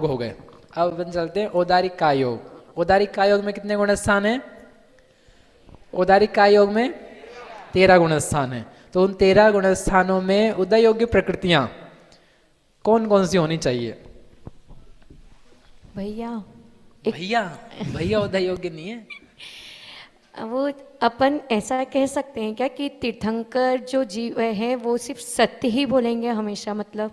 हो गए। अब अपन चलते हैं औदारिक काय योग। औदारिक काय योग में कितने गुण स्थान है? औदारिक काय योग में 13 गुण स्थान है। तो उन 13 गुण स्थानों में उदय योग्य प्रकृतियां कौन कौन सी होनी चाहिए? भैया भैया भैया उदय योग्य नहीं है। वो अपन ऐसा कह सकते हैं क्या कि तीर्थंकर जो जीव है वो सिर्फ सत्य ही बोलेंगे हमेशा? मतलब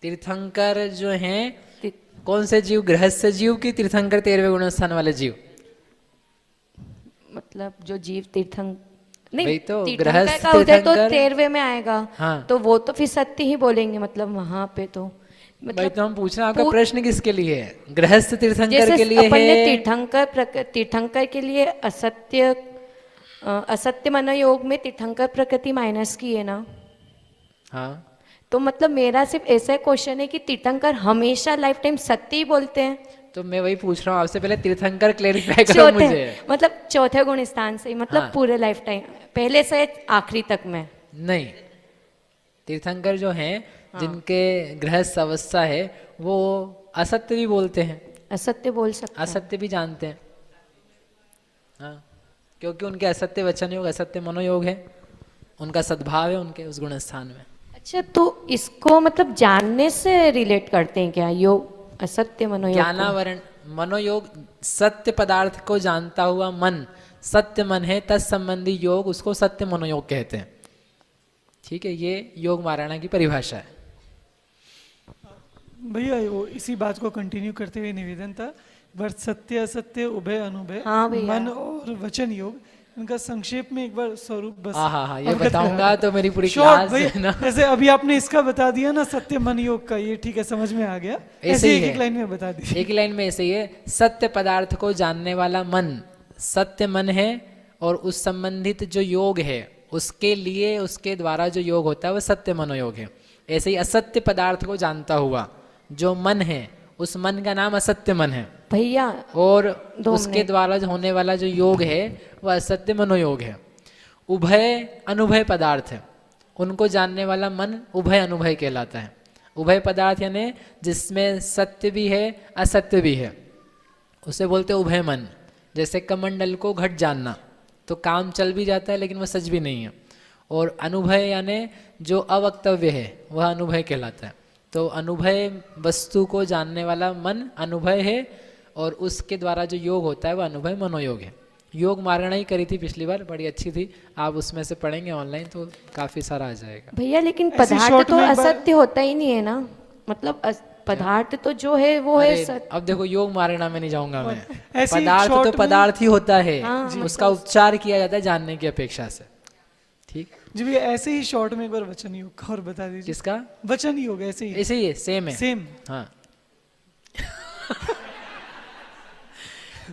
तीर्थंकर जो हैं ती- कौन से जीव? गृहस्थ जीव की तीर्थंकर 13वें गुण स्थान वाले जीव? मतलब जो जीव तीर्थंकर नहीं, वही तो, तीर्थंकर गृहस्थ का उदय तो तीर्थंकर। 13वें में आएगा। हाँ, तो वो तो फिर सत्य ही बोलेंगे मतलब वहां पे तो भाई मतलब तो हम पूछ रहे हैं आपका पूर- प्रश्न किसके लिए है? गृहस्थ तीर्थंकर जैसे के लिए अपन ने है? तीर्थंकर के लिए असत्य मनोयोग में तीर्थंकर प्रकृति माइनस की है ना। हाँ, तो मतलब मेरा सिर्फ ऐसा क्वेश्चन है कि तीर्थंकर हमेशा लाइफ टाइम सत्य ही बोलते हैं? तो मैं वही पूछ रहा हूँ आपसे, पहले तीर्थंकर क्लेरिफाई करो मुझे। मतलब चौथे गुण स्थान से मतलब हाँ। पूरे लाइफ टाइम पहले से आखिरी तक में? नहीं, तीर्थंकर जो हैं जिनके गृहस्थ अवस्था है वो असत्य भी बोलते हैं, असत्य बोल सकते हैं? असत्य भी जानते हैं। हाँ, क्योंकि उनके असत्य वचन योग, असत्य मनोयोग है, उनका सद्भाव है उनके उस गुण स्थान में। अच्छा, तो इसको मतलब जानने से रिलेट करते हैं क्या योग असत्य मनोयोग को? ज्ञानावरण मनोयोग, सत्य पदार्थ को जानता हुआ मन, सत्य मन है, तत्संबंधी योग उसको सत्य मनोयोग कहते हैं। ठीक है, ये योग महाराणा की परिभाषा है। भैया वो इसी बात को कंटिन्यू करते हुए निवेदन था, वर्ष सत्य असत्य उभय अनुभय, हाँ भैया। मन और वचन योग, इनका संक्षेप में एक बार स्वरूप बस हाँ, ये अवगत बताऊंगा करा। तो मेरी पूरी Short क्लास भैया, है ना। जैसे अभी आपने इसका बता दिया ना सत्य मन योग का, ये ठीक है, समझ में आ गया। ऐसे ही एक है। एक लाइन में बता दीजिए। एक ही लाइन में ऐसे ही है, सत्य पदार्थ को जानने वाला मन सत्य मन है, और उस संबंधित जो योग है उसके लिए उसके द्वारा जो योग होता है वो सत्य मनोयोग है। ऐसे ही असत्य पदार्थ को जानता हुआ जो मन है उस मन का नाम असत्य मन है, भैया और 2 उसके मिनट। द्वारा जो होने वाला जो योग है वह असत्य मनोयोग है। उभय अनुभय पदार्थ है, उनको जानने वाला मन उभय अनुभय कहलाता है। उभय पदार्थ यानी जिसमें सत्य भी है असत्य भी है, उसे बोलते हैं उभय मन। जैसे कमंडल को घट जानना, तो काम चल भी जाता है लेकिन वह सच भी नहीं है। और अनुभय यानी जो अवक्तव्य है वह अनुभय कहलाता है। तो अनुभय वस्तु को जानने वाला मन अनुभय है, और उसके द्वारा जो योग होता है वह अनुभय मनोयोग है। योग मारणा ही करी थी पिछली बार, बड़ी अच्छी थी। आप उसमें से पढ़ेंगे ऑनलाइन तो काफ़ी सारा आ जाएगा। भैया लेकिन ऐसे पदार्थ short तो में एक बार- असत्य होता ही नहीं है ना। मतलब पदार्थ तो जो है वो है अरे, सत्य। अब देखो योग मारणा में नहीं जाऊंगा मैं। ऐसे ही पदार्थ short तो में- पदार्थ ही होता है, हाँ, हाँ, उसका उपचार किया जाता है जानने की अपेक्षा से। ठीक, जी भैया, ऐसे ही शॉर्ट में एक बार वचन योग का और बता दीजिए। किसका? वचन योग ऐसे ही ऐसे ही है, सेम है। सेम। हाँ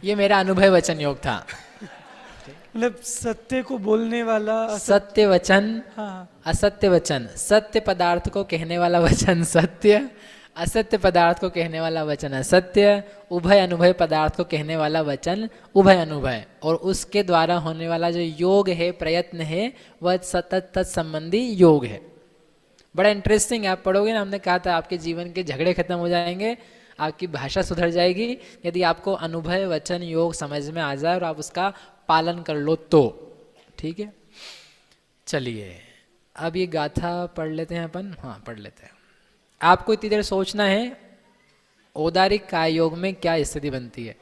ये मेरा अनुभव वचन योग था। मतलब सत्य को बोलने वाला सत्य वचन, हाँ, असत्य वचन। सत्य पदार्थ को कहने वाला वचन सत्य, असत्य पदार्थ को कहने वाला वचन असत्य, उभय अनुभय पदार्थ को कहने वाला वचन उभय अनुभय, और उसके द्वारा होने वाला जो योग है, प्रयत्न है, वह सतत तत्संबंधी योग है। बड़ा इंटरेस्टिंग है, आप पढ़ोगे ना, हमने कहा था आपके जीवन के झगड़े खत्म हो जाएंगे, आपकी भाषा सुधर जाएगी यदि आपको अनुभय वचन योग समझ में आ जाए और आप उसका पालन कर लो तो। ठीक है, चलिए अब ये गाथा पढ़ लेते हैं अपन। हाँ, पढ़ लेते हैं। आपको इतनी देर सोचना है औदारिक काय योग में क्या स्थिति बनती है।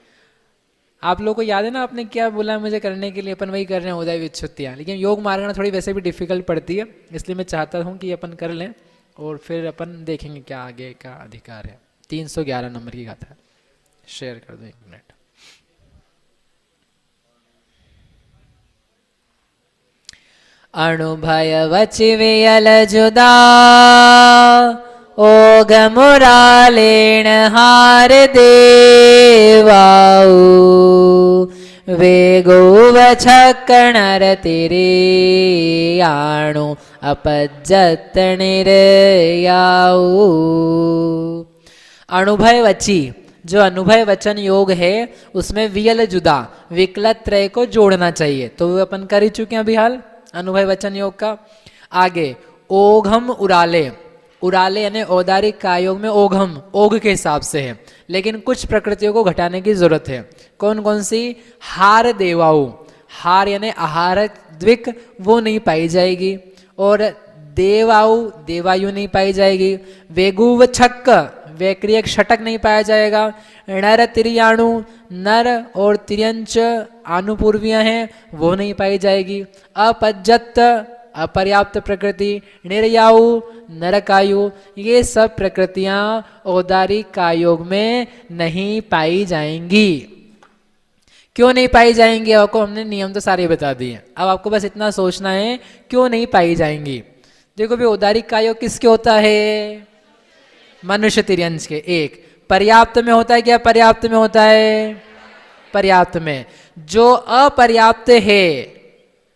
आप लोगों को याद है ना आपने क्या बोला मुझे करने के लिए? अपन वही कर रहे हैं, उदय विच्छुत्तियाँ। लेकिन योग मार्गना थोड़ी वैसे भी डिफिकल्ट पड़ती है, इसलिए मैं चाहता हूँ कि अपन कर लें और फिर अपन देखेंगे क्या आगे का अधिकार है। 311 नंबर की गाथा है, शेयर कर दो 1 मिनट। अनुभय वचिवियल जुदा ओग मुरालेण हार देवाऊ वेगो वछकणर तेरे आणु अपजत निर्याऊ। अनुभय वची, जो अनुभय वचन योग है उसमें वियल जुदा, विकलत त्रय को जोड़ना चाहिए। तो वो अपन कर ही चुके हैं अभी हाल अनुभय वचन योग का। आगे ओघम उराले, उराले यानी औदारिक कायोग में ओघम ओघ के हिसाब से है, लेकिन कुछ प्रकृतियों को घटाने की जरूरत है। कौन कौन सी? हार देवाऊ, हार यानी आहार द्विक वो नहीं पाई जाएगी, और देवाऊ देवायु नहीं पाई जाएगी। वेगुव छक्क वैक्रियक षटक नहीं पाया जाएगा। नर तिरयाणु नर और तिर्यंच आनुपूर्वियां हैं वो नहीं पाई जाएगी। अपज्जत अपर्याप्त प्रकृति, निर्यायु नरकायु, ये सब प्रकृतियां औदारिक कायोग में नहीं पाई जाएंगी। क्यों नहीं पाई जाएंगी? आपको हमने नियम तो सारे बता दिए, अब आपको बस इतना सोचना है क्यों नहीं पाई जाएंगी। देखो भी औदारिक कायोग किसके होता है? मनुष्य तिर्यंच के। एक पर्याप्त में होता है क्या? पर्याप्त में होता है। पर्याप्त में जो अपर्याप्त है,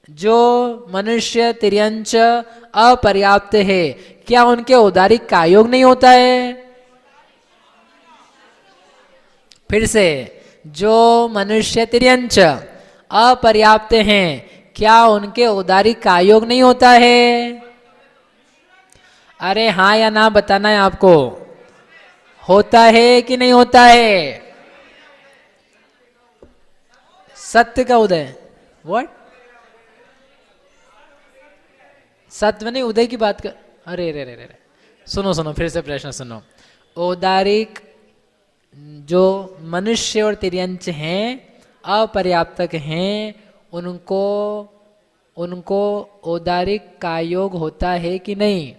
जो मनुष्य तिर्यंच अपर्याप्त है, क्या उनके औदारिक कायोग नहीं होता है? फिर से, जो मनुष्य तिर्यंच अपर्याप्त हैं, क्या उनके औदारिक कायोग नहीं होता है? अरे हाँ या ना बताना है आपको, होता है कि नहीं होता है? सत्य का उदय, व्हाट? सत्व नहीं, उदय की बात कर। अरे रे रे रे, सुनो सुनो, फिर से प्रश्न सुनो। औदारिक जो मनुष्य और तिर्यंच हैं अपर्याप्तक हैं, उनको उनको औदारिक कायोग होता है कि नहीं?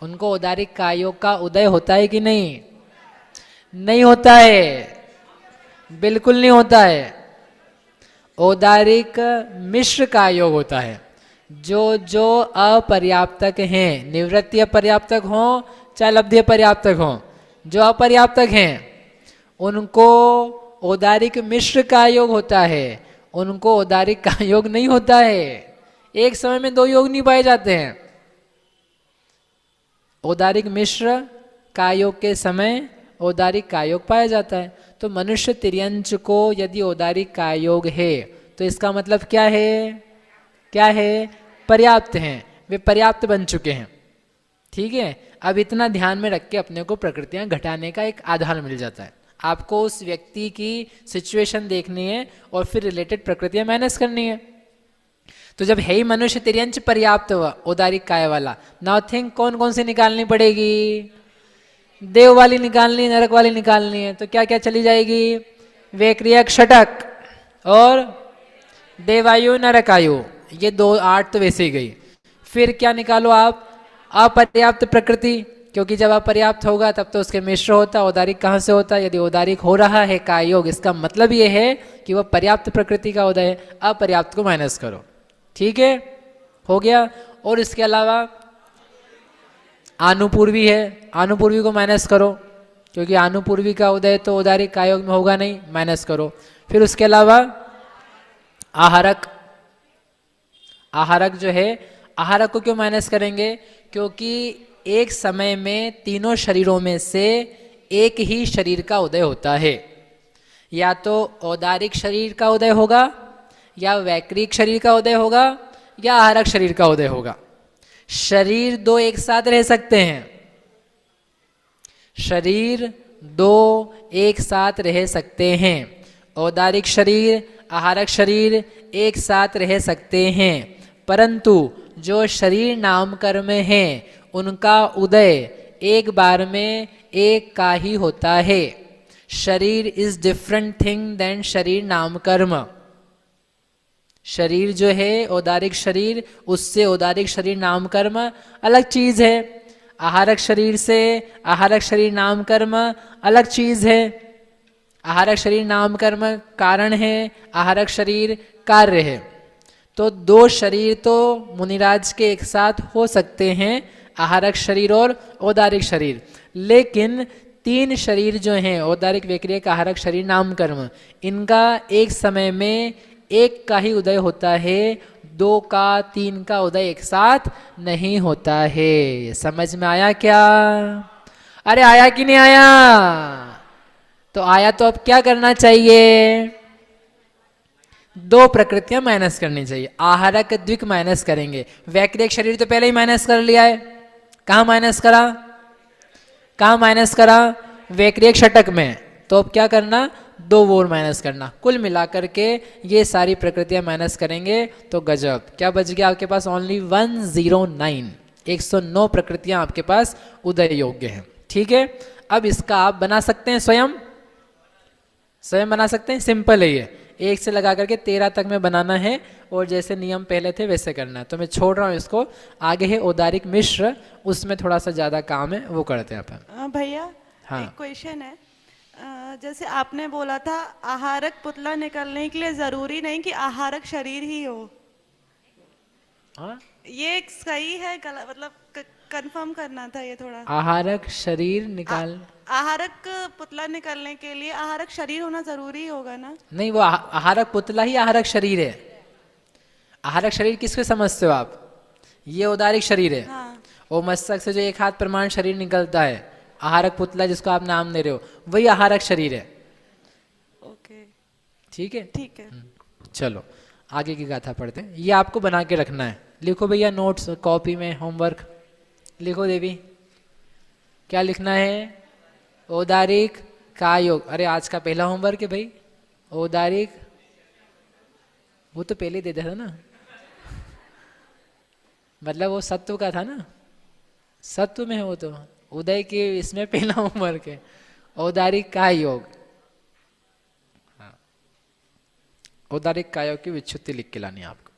उनको औदारिक कायोग का उदय होता है कि नहीं? नहीं होता है, बिल्कुल नहीं होता है। औदारिक मिश्र कायोग होता है। जो जो अपर्याप्तक हैं, निवृत्ति अपर्याप्तक हो चाहे लब्धि अपर्याप्तक हो, जो अपर्याप्तक हैं उनको औदारिक मिश्र कायोग होता है, उनको औदारिक कायोग नहीं होता है। एक समय में दो योग नहीं पाए जाते हैं। औदारिक मिश्र कायोग के समय औदारिक कायोग पाया जाता है। तो मनुष्य तिर्यंच को यदि औदारिक कायोग है तो इसका मतलब क्या है? क्या है? पर्याप्त हैं, वे पर्याप्त बन चुके हैं। ठीक है, अब इतना ध्यान में रख के अपने को प्रकृतियां घटाने का एक आधार मिल जाता है। आपको उस व्यक्ति की सिचुएशन देखनी है और फिर रिलेटेड प्रकृतियां मैनेज करनी है। तो जब है ही मनुष्य तिर्यंच पर्याप्त हुआ औदारिक काय वाला, नाउ थिंक कौन कौन सी निकालनी पड़ेगी? देव वाली निकालनी, नरक वाली निकालनी है। तो क्या क्या चली जाएगी? वैक्रियक षटक और देवायु नरकायु, ये 2 8 तो वैसे ही गई। फिर क्या निकालो आप? अपर्याप्त प्रकृति, क्योंकि जब अपर्याप्त होगा तब तो उसके मिश्र होता। औदारिक कहाँ से होता? यदि औदारिक हो रहा है कायोग, इसका मतलब ये है कि वह पर्याप्त प्रकृति का उदय है। अपर्याप्त को माइनस करो, ठीक है, हो गया। और इसके अलावा आनुपूर्वी है, आनुपूर्वी को माइनस करो, क्योंकि आनुपूर्वी का उदय तो औदारिक कायोग में होगा नहीं, माइनस करो। फिर उसके अलावा आहारक, आहारक जो है, आहारक को क्यों माइनस करेंगे? क्योंकि एक समय में तीनों शरीरों में से एक ही शरीर का उदय होता है। या तो औदारिक शरीर का उदय होगा, या वैक्रिक शरीर का उदय होगा, या आहारक शरीर का उदय होगा। शरीर 2 एक साथ रह सकते हैं, शरीर 2 एक साथ रह सकते हैं। औदारिक शरीर, आहारक शरीर एक साथ रह सकते हैं, परंतु जो शरीर नामकर्म हैं उनका उदय एक बार में एक का ही होता है। शरीर इज डिफरेंट थिंग देन शरीर नामकर्म। शरीर जो है औदारिक शरीर, उससे औदारिक शरीर नामकर्म अलग चीज है। आहारक शरीर से आहारक शरीर नामकर्म अलग चीज है। आहारक शरीर नामकर्म कारण है, आहारक शरीर कार्य है। तो 2 शरीर तो मुनिराज के एक साथ हो सकते हैं, आहारक शरीर और औदारिक शरीर, लेकिन 3 शरीर जो हैं औदारिक वैक्रियक आहारक शरीर नामकर्म, इनका एक समय में एक का ही उदय होता है, 2 का 3 का उदय एक साथ नहीं होता है। समझ में आया क्या? अरे आया कि नहीं आया? तो आया तो अब क्या करना चाहिए? 2 प्रकृतियां माइनस करनी चाहिए। आहारक द्विक माइनस करेंगे, वैक्रियक शरीर तो पहले ही माइनस कर लिया है, कहाँ माइनस करा, कहाँ माइनस करा, वैक्रियक षटक में। तो अब क्या करना, 2 और माइनस करना। कुल मिलाकर के ये सारी प्रकृतियां माइनस करेंगे तो गजब क्या बच गया आपके पास, ओनली 109, 109 प्रकृतियां आपके पास उदय योग्य हैं। ठीक है, अब इसका आप बना सकते हैं, स्वयं बना सकते हैं। सिंपल है ये, 1 से लगा करके 13 तक में बनाना है और जैसे नियम पहले थे वैसे करना है। तो मैं छोड़ रहा हूँ इसको, आगे है औदारिक मिश्र, उसमें थोड़ा सा ज़्यादा काम है, वो करते हैं अपन। भैया हाँ। एक क्वेश्चन है, जैसे आपने बोला था आहारक पुतला निकलने के लिए जरूरी नहीं कि आहारक शरीर ही हो, हाँ? ये एक सही है गलत, मतलब कंफर्म करना था ये थोड़ा। आहारक शरीर निकाल, आहारक पुतला निकलने के लिए आहारक शरीर होना जरूरी होगा ना? नहीं वो आहारक पुतला ही आहारक शरीर है। आहारक शरीर किसको समझते हो आप, ये औदारिक शरीर है। हाँ। और मस्तक से जो एक हाथ प्रमाण शरीर निकलता है, आहारक पुतला जिसको आप नाम दे रहे हो, वही आहारक शरीर है। ओके ठीक है, ठीक है। चलो आगे की गाथा पढ़ते हैं। ये आपको बना के रखना है, लिखो भैया नोट्स कॉपी में, होमवर्क लिखो। देवी क्या लिखना है, औदारिक का योग। अरे आज का पहला होमवर्क है भाई, औदारिक, वो तो पहले दे दिया था ना, मतलब वो सत्व का था ना, सत्व में है वो तो, उदय के इसमें पहला होमवर्क है, औदारिक का योग। हाँ, औदारिक का योग की विच्छुत्ति लिख के लानी है आपको।